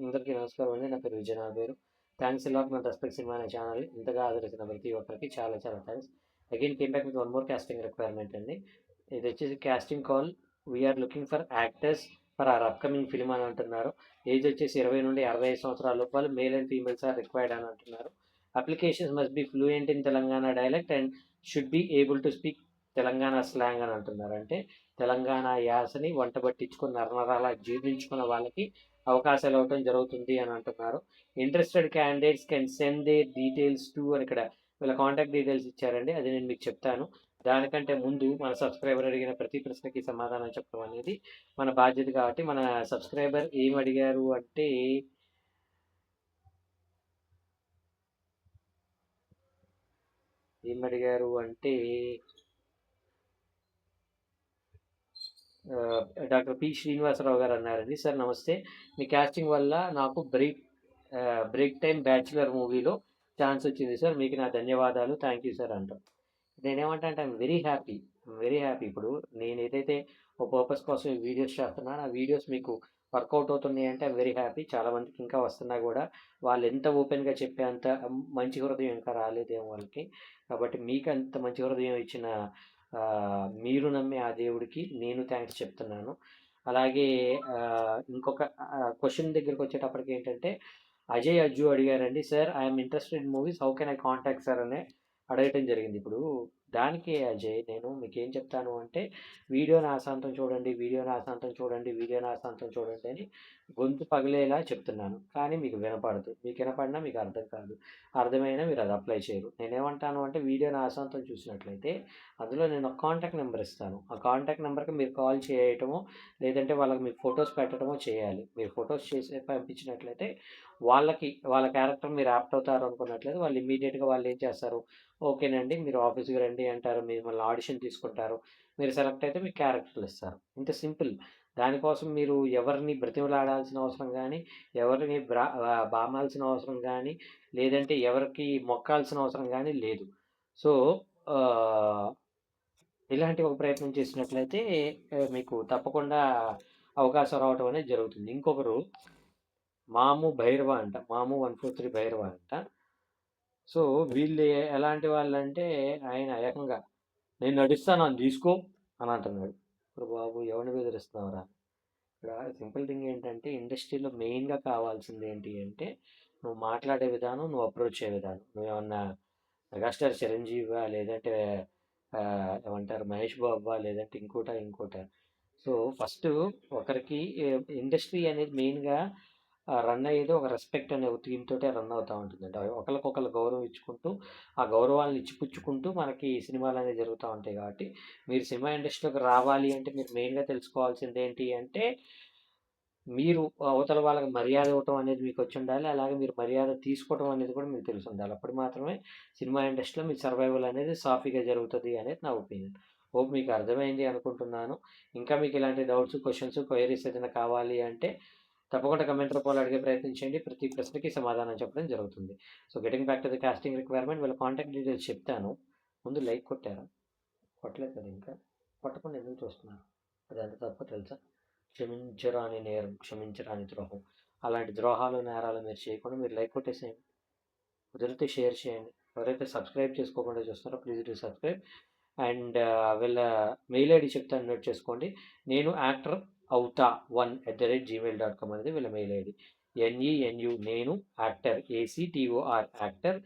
అందరికీ నమస్కారం అండి. నా పేరు విజయ్. నా పేరు. థ్యాంక్స్ ఎ లాట్ మన రెస్పెక్ట్ సినిమా అనే ఛానల్ ఇంతగా ఆదరించిన ప్రతి ఒక్కరికి చాలా చాలా thanks. Again came back with one more casting requirement అండి. ఇది వచ్చేసి casting call. We are looking for actors for our upcoming film అని అంటున్నారు. ఏజ్ వచ్చేసి 20 నుండి 65 సంవత్సరాల లోపల male and females are required అని అంటున్నారు. Applications must be fluent in Telangana dialect and should be able to speak Telangana slang అని అంటున్నారు. అంటే తెలంగాణ యాసని వంట పట్టించుకున్న నరనరాల జీర్ణించుకున్న వాళ్ళకి అవకాశాలు ఇవ్వటం జరుగుతుంది అని అంటున్నారు. Interested candidates can send their details to అని ఇక్కడ వీళ్ళ కాంటాక్ట్ డీటెయిల్స్ ఇచ్చారండి. అది నేను మీకు చెప్తాను. దానికంటే ముందు మన సబ్స్క్రైబర్ అడిగిన ప్రతి ప్రశ్నకి సమాధానం చెప్పడం అనేది మన బాధ్యత. కాబట్టి మన సబ్స్క్రైబర్ ఏమడిగారు అంటే డాక్టర్ పి శ్రీనివాసరావు గారు అన్నారండి. సార్ నమస్తే, మీ కాస్టింగ్ వల్ల నాకు బ్రేక్ టైం బ్యాచులర్ మూవీలో ఛాన్స్ వచ్చింది సార్, మీకు నా ధన్యవాదాలు, థ్యాంక్ యూ సార్ అంటాం. నేనేమంటా అంటే ఐఎమ్ వెరీ హ్యాపీ. ఇప్పుడు నేను ఏదైతే ఓ పర్పస్ కోసం ఈ వీడియోస్ చేస్తున్నాను, ఆ వీడియోస్ మీకు వర్కౌట్ అవుతున్నాయి అంటే ఐఎమ్ వెరీ హ్యాపీ. చాలామందికి ఇంకా వస్తున్నా కూడా వాళ్ళు ఎంత ఓపెన్గా చెప్పేంత మంచి హృదయం ఇంకా రాలేదేమో వాళ్ళకి. కాబట్టి మీకు అంత మంచి హృదయం ఇచ్చిన మీరు నమ్మే ఆ దేవుడికి నేను థ్యాంక్స్ చెప్తున్నాను. అలాగే ఇంకొక క్వశ్చన్ దగ్గరికి వచ్చేటప్పటికి ఏంటంటే అజయ్ అజ్జు అడిగారండి. Sir I'm interested in movies, how can eye contact sir అనే అడగటం జరిగింది. ఇప్పుడు దానికి అజయ్ నేను మీకు ఏం చెప్తాను అంటే వీడియోని ఆశాంతం చూడండి, వీడియోని ఆశాంతం చూడండి, వీడియోని ఆశాంతం చూడండి అని గొంతు పగిలేలా చెప్తున్నాను. కానీ మీకు వినపడదు. మీకు వినపడినా మీకు అర్థం కాదు, అర్థమైనా మీరు అది అప్లై చేయరు. నేనేమంటాను అంటే వీడియోని ఆశాంతం చూసినట్లయితే అందులో నేను ఒక కాంటాక్ట్ నెంబర్ ఇస్తాను. ఆ కాంటాక్ట్ నెంబర్కి మీరు కాల్ చేయటమో లేదంటే వాళ్ళకి మీకు ఫొటోస్ పెట్టడమో చేయాలి. మీరు ఫొటోస్ చేసి పంపించినట్లయితే వాళ్ళ క్యారెక్టర్ మీరు యాప్ట్ అవుతారు అనుకున్నట్లయితే వాళ్ళు ఇమీడియట్గా వాళ్ళు ఏం చేస్తారు, ఓకేనండి మీరు ఆఫీస్కి రండి అంటారు, మిమ్మల్ని ఆడిషన్ తీసుకుంటారు, మీరు సెలెక్ట్ అయితే మీకు క్యారెక్టర్లు ఇస్తారు. ఇంత సింపుల్. దానికోసం మీరు ఎవరిని బ్రతిమలాడాల్సిన అవసరం కానీ, ఎవరిని బామాల్సిన అవసరం కానీ, లేదంటే ఎవరికి మొక్కాల్సిన అవసరం కానీ లేదు. సో ఇలాంటి ఒక ప్రయత్నం చేసినట్లయితే మీకు తప్పకుండా అవకాశం రావటం అనేది జరుగుతుంది. ఇంకొకరు మాము భైరవ అంట, మాము 143 భైరవ అంట. సో వీళ్ళు ఎలాంటి వాళ్ళంటే ఆయన ఏకంగా నేను నడుస్తాను అని తీసుకో అని అంటున్నాడు. ఇప్పుడు బాబు ఎవరిని బెదిరిస్తున్నావురా? ఇక్కడ సింపుల్ థింగ్ ఏంటంటే ఇండస్ట్రీలో మెయిన్గా కావాల్సింది ఏంటి అంటే నువ్వు మాట్లాడే విధానం, నువ్వు అప్రోచ్ అయ్యే విధానం. నువ్వు ఏమన్నా మెగాస్టార్ చిరంజీవా, లేదంటే ఏమంటారు మహేష్ బాబా, లేదంటే ఇంకోట. సో ఫస్ట్ ఒకరికి ఇండస్ట్రీ అనేది మెయిన్గా రన్ అయ్యేది ఒక రెస్పెక్ట్ అనే థీమ్తో రన్ అవుతూ ఉంటుందండి. ఒకరికొకరు గౌరవం ఇచ్చుకుంటూ ఆ గౌరవాలను ఇచ్చిపుచ్చుకుంటూ మనకి సినిమాలు అనేవి జరుగుతూ ఉంటాయి. కాబట్టి మీరు సినిమా ఇండస్ట్రీలోకి రావాలి అంటే మీరు మెయిన్గా తెలుసుకోవాల్సింది ఏంటి అంటే మీరు అవతల వాళ్ళకి మర్యాద ఇవ్వటం అనేది మీకు వచ్చి ఉండాలి. అలాగే మీరు మర్యాద తీసుకోవడం అనేది కూడా మీకు తెలిసి ఉండాలి. అప్పుడు మాత్రమే సినిమా ఇండస్ట్రీలో మీ సర్వైవల్ అనేది సాఫీగా జరుగుతుంది అనేది నా ఒపీనియన్. హోప్ మీకు అర్థమైంది అనుకుంటున్నాను. ఇంకా మీకు ఇలాంటి డౌట్స్, క్వశ్చన్స్, క్వైరీస్ ఏదైనా కావాలి అంటే తప్పకుండా కమెంట్ రూపంలో అడిగే ప్రయత్నించండి. ప్రతి ప్రశ్నకి సమాధానం చెప్పడం జరుగుతుంది. So getting back to the casting requirement, వీళ్ళ కాంటాక్ట్ డీటెయిల్స్ చెప్తాను. ముందు లైక్ కొట్టారా? కొట్టలేదు కదా ఇంకా? కొట్టకుండా ఎందుకు చూస్తున్నారు? అది ఎంత తప్పో తెలుసా? క్షమించరాని నేరం, క్షమించరాని ద్రోహం. అలాంటి ద్రోహాలు, నేరాలు మీరు చేయకుండా మీరు లైక్ కొట్టేసేయండి. కుదిరితే షేర్ చేయండి. ఎవరైతే సబ్స్క్రైబ్ చేసుకోకుండా చూస్తున్నారో ప్లీజ్ డూ సబ్స్క్రైబ్. అండ్ వీళ్ళ మెయిల్ ఐడి చెప్తాను, నోట్ చేసుకోండి. నేను యాక్టర్ అవుతా 1@gmail.com అనేది వీళ్ళ మెయిల్ ఐడి. NENU నేను యాక్టర్, ACTOR యాక్టర్,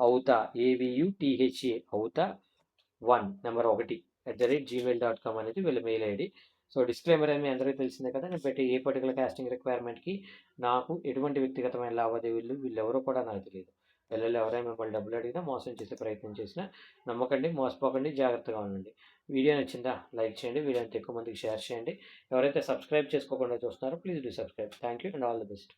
అవుతా AVUTHA అవుతా 1 నెంబర్ 1 @gmail.com అనేది వీళ్ళ మెయిల్ ఐడి. సో డిస్క్లైమర్ అని మీ అందరికీ తెలిసిందే కదా. నేను పెట్టే ఏ పర్టికులర్ కాస్టింగ్ రిక్వైర్మెంట్కి నాకు ఎటువంటి వ్యక్తిగతమైన లావాదేవీలు వీళ్ళెవరో కూడా నాకు తెలియదు. పిల్లలు ఎవరైనా మిమ్మల్ని డబ్బులు అడిగినా మోసం చేసే ప్రయత్నం చేసినా నమ్మకండి, మోసపోకండి, జాగ్రత్తగా ఉండండి. వీడియో నచ్చిందా లైక్ చేయండి, వీడియోని ఎక్కువ మందికి షేర్ చేయండి. ఎవరైతే సబ్స్క్రైబ్ చేసుకోకుండా చూస్తున్నారో please do subscribe. Thank you and all the best.